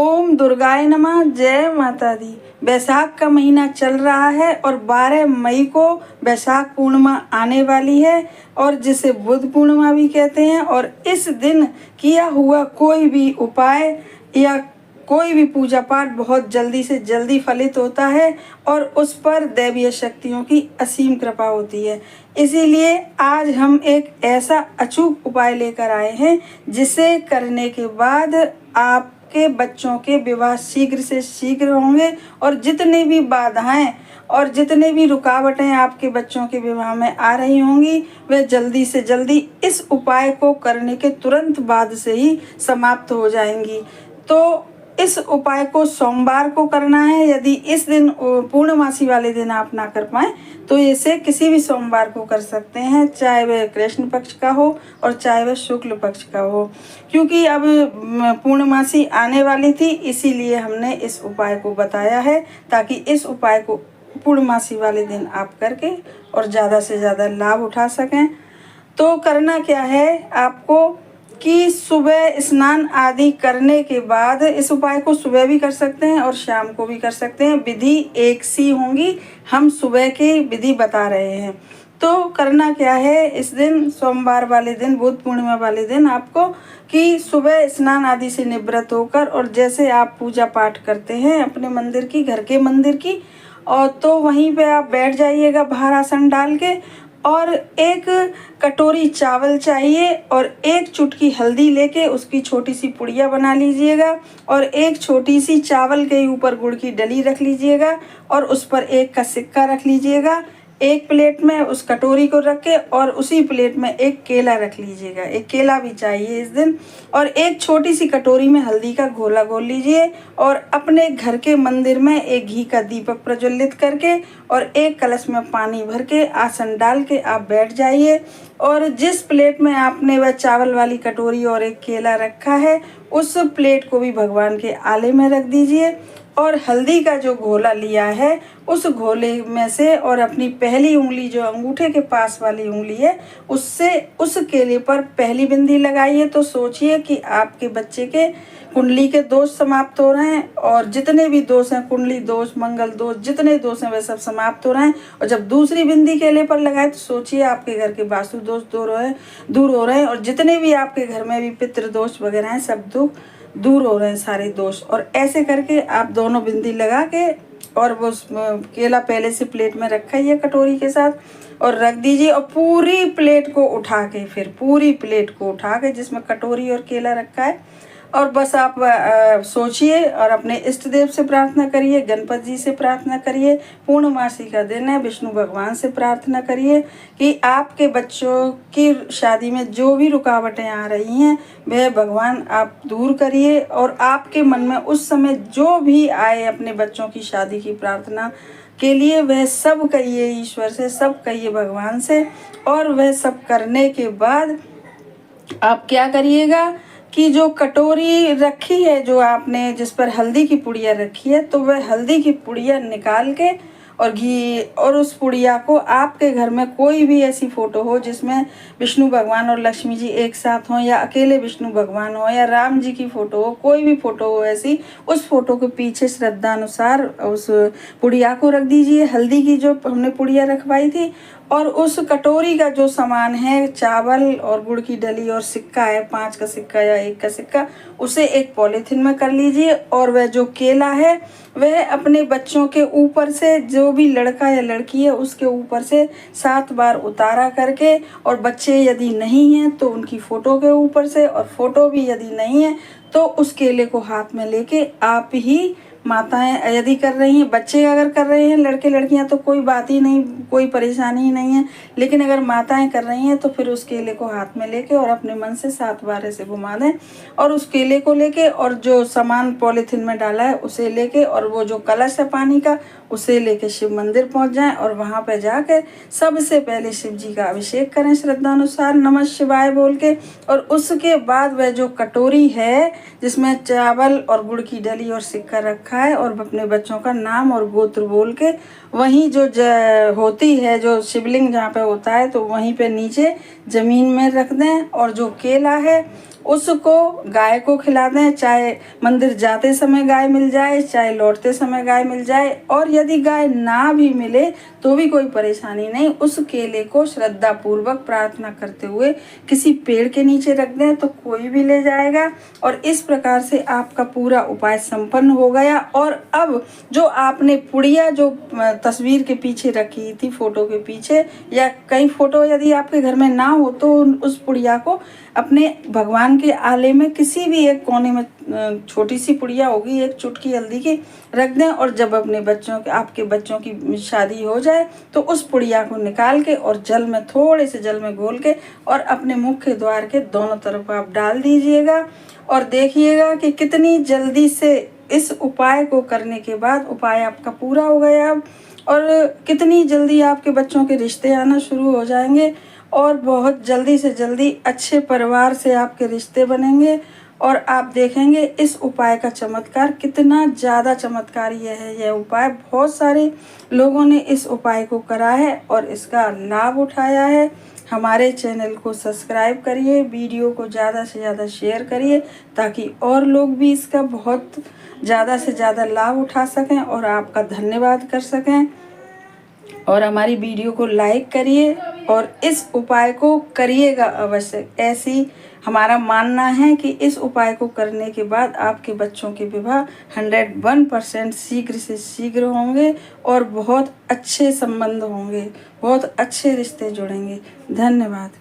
ओम दुर्गाय नमः। जय माता दी। बैसाख का महीना चल रहा है और 12 मई को बैसाख पूर्णिमा आने वाली है और जिसे बुद्ध पूर्णिमा भी कहते हैं। और इस दिन किया हुआ कोई भी उपाय या कोई भी पूजा पाठ बहुत जल्दी से जल्दी फलित होता है और उस पर दैवीय शक्तियों की असीम कृपा होती है। इसीलिए आज हम एक ऐसा अचूक उपाय लेकर आए हैं जिसे करने के बाद आपके बच्चों के विवाह शीघ्र से शीघ्र होंगे और जितनी भी बाधाएं और जितने भी रुकावटें आपके बच्चों के विवाह में आ रही होंगी वे जल्दी से जल्दी इस उपाय को करने के तुरंत बाद से ही समाप्त हो जाएंगी। तो इस उपाय को सोमवार को करना है। यदि इस दिन पूर्णमासी वाले दिन आप ना कर पाएँ तो इसे किसी भी सोमवार को कर सकते हैं, चाहे वह कृष्ण पक्ष का हो और चाहे वह शुक्ल पक्ष का हो। क्योंकि अब पूर्णमासी आने वाली थी इसीलिए हमने इस उपाय को बताया है ताकि इस उपाय को पूर्णमासी वाले दिन आप करके और ज़्यादा से ज़्यादा लाभ उठा सकें। तो करना क्या है आपको कि सुबह स्नान आदि करने के बाद इस उपाय को सुबह भी कर सकते हैं और शाम को भी कर सकते हैं। विधि एक सी होंगी, हम सुबह की विधि बता रहे हैं। तो करना क्या है इस दिन सोमवार वाले दिन बुद्ध पूर्णिमा वाले दिन आपको कि सुबह स्नान आदि से निवृत्त होकर और जैसे आप पूजा पाठ करते हैं अपने मंदिर की, घर के मंदिर की, और तो वहीं पे आप बैठ जाइएगा बाहर आसन डाल के और एक कटोरी चावल चाहिए और एक चुटकी हल्दी लेके उसकी छोटी सी पुड़िया बना लीजिएगा और एक छोटी सी चावल के ऊपर गुड़ की डली रख लीजिएगा और उस पर एक का सिक्का रख लीजिएगा। एक प्लेट में उस कटोरी को रख के और उसी प्लेट में एक केला रख लीजिएगा, एक केला भी चाहिए इस दिन, और एक छोटी सी कटोरी में हल्दी का घोला घोल लीजिए और अपने घर के मंदिर में एक घी का दीपक प्रज्वलित करके और एक कलश में पानी भर के आसन डाल के आप बैठ जाइए और जिस प्लेट में आपने वह चावल वाली कटोरी और एक केला रखा है उस प्लेट को भी भगवान के आले में रख दीजिए और हल्दी का जो घोला लिया है उस घोले में से और अपनी पहली उंगली जो अंगूठे के पास वाली उंगली है उससे उस केले पर पहली बिंदी लगाइए। तो सोचिए कि आपके बच्चे के कुंडली के दोष समाप्त हो रहे हैं और जितने भी दोष हैं, कुंडली दोष, मंगल दोष, जितने दोष हैं वे सब समाप्त हो रहे हैं। और जब दूसरी बिंदी केले पर लगाए तो सोचिए आपके घर के वास्तु दोष दूर हो रहे हैं और जितने भी आपके घर में भी पितृ दोष वगैरह हैं सब दुख दूर हो रहे हैं, सारे दोष। और ऐसे करके आप दोनों बिंदी लगा के और वो केला पहले से प्लेट में रखा ही है कटोरी के साथ और रख दीजिए और पूरी प्लेट को उठा के पूरी प्लेट को उठा के जिसमें कटोरी और केला रखा है और बस आप सोचिए और अपने इष्ट देव से प्रार्थना करिए, गणपति जी से प्रार्थना करिए, पूर्णमासी का दिन है, विष्णु भगवान से प्रार्थना करिए कि आपके बच्चों की शादी में जो भी रुकावटें आ रही हैं वह भगवान आप दूर करिए और आपके मन में उस समय जो भी आए अपने बच्चों की शादी की प्रार्थना के लिए वह सब कहिए ईश्वर से, सब कहिए भगवान से। और वह सब करने के बाद आप क्या करिएगा कि जो कटोरी रखी है जो आपने जिस पर हल्दी की पुड़िया रखी है तो वह हल्दी की पुड़िया निकाल के और घी और उस पुड़िया को आपके घर में कोई भी ऐसी फ़ोटो हो जिसमें विष्णु भगवान और लक्ष्मी जी एक साथ हों या अकेले विष्णु भगवान हो या राम जी की फ़ोटो हो, कोई भी फ़ोटो हो ऐसी, उस फोटो के पीछे श्रद्धा अनुसार उस पुड़िया को रख दीजिए, हल्दी की जो हमने पुड़िया रखवाई थी। और उस कटोरी का जो सामान है चावल और गुड़ की डली और सिक्का है, 5 का सिक्का या 1 का सिक्का, उसे एक पॉलीथिन में कर लीजिए और वह जो केला है वह अपने बच्चों के ऊपर से, जो भी लड़का या लड़की है उसके ऊपर से 7 बार उतारा करके, और बच्चे यदि नहीं हैं तो उनकी फ़ोटो के ऊपर से, और फ़ोटो भी यदि नहीं है तो उस केले को हाथ में लेके आप ही, माताएं यदि कर रही हैं, बच्चे अगर कर रहे हैं, लड़के लड़कियां तो कोई बात ही नहीं, कोई परेशानी ही नहीं है, लेकिन अगर माताएं कर रही हैं तो फिर उस केले को हाथ में लेके और अपने मन से 7 बार ऐसे घुमा दें और उस केले को लेके और जो सामान पॉलीथिन में डाला है उसे लेके और वो जो कलश है पानी का उसे लेके शिव मंदिर पहुंच जाएं और वहां पर जाकर सबसे पहले शिव जी का अभिषेक करें श्रद्धानुसार नमः शिवाय बोल के। और उसके बाद वह जो कटोरी है जिसमें चावल और गुड़ की डली और सिक्का रखा है और अपने बच्चों का नाम और गोत्र बोल के वहीं जो होती है जो शिवलिंग जहाँ पे होता है तो वहीं पे नीचे ज़मीन में रख दें और जो केला है उसको गाय को खिला दें, चाहे मंदिर जाते समय गाय मिल जाए, चाहे लौटते समय गाय मिल जाए। और यदि गाय ना भी मिले तो भी कोई परेशानी नहीं, उस केले को श्रद्धा पूर्वक प्रार्थना करते हुए किसी पेड़ के नीचे रख दें तो कोई भी ले जाएगा। और इस प्रकार से आपका पूरा उपाय संपन्न हो गया। और अब जो आपने पुड़िया जो तस्वीर के पीछे रखी थी, फोटो के पीछे, या कई फोटो यदि आपके घर में ना हो तो उस पुड़िया को अपने भगवान के आले में किसी भी एक कोने में, छोटी सी पुड़िया होगी एक चुटकी हल्दी की, रख दें। और जब अपने बच्चों के, आपके बच्चों की शादी हो जाए तो उस पुड़िया को निकाल के और जल में, थोड़े से जल में घोल के और अपने मुख्य द्वार के दोनों तरफ आप डाल दीजिएगा। और देखिएगा कि कितनी जल्दी से इस उपाय को करने के बाद उपाय आपका पूरा हो गया। और कितनी जल्दी आपके बच्चों के रिश्ते आना शुरू हो जाएंगे और बहुत जल्दी से जल्दी अच्छे परिवार से आपके रिश्ते बनेंगे। और आप देखेंगे इस उपाय का चमत्कार, कितना ज़्यादा चमत्कारी है यह उपाय। बहुत सारे लोगों ने इस उपाय को करा है और इसका लाभ उठाया है। हमारे चैनल को सब्सक्राइब करिए, वीडियो को ज़्यादा से ज़्यादा शेयर करिए ताकि और लोग भी इसका बहुत ज़्यादा से ज़्यादा लाभ उठा सकें और आपका धन्यवाद कर सकें। और हमारी वीडियो को लाइक करिए और इस उपाय को करिएगा अवश्य। ऐसी हमारा मानना है कि इस उपाय को करने के बाद आपके बच्चों के विवाह 101% शीघ्र से शीघ्र होंगे और बहुत अच्छे संबंध होंगे, बहुत अच्छे रिश्ते जुड़ेंगे। धन्यवाद।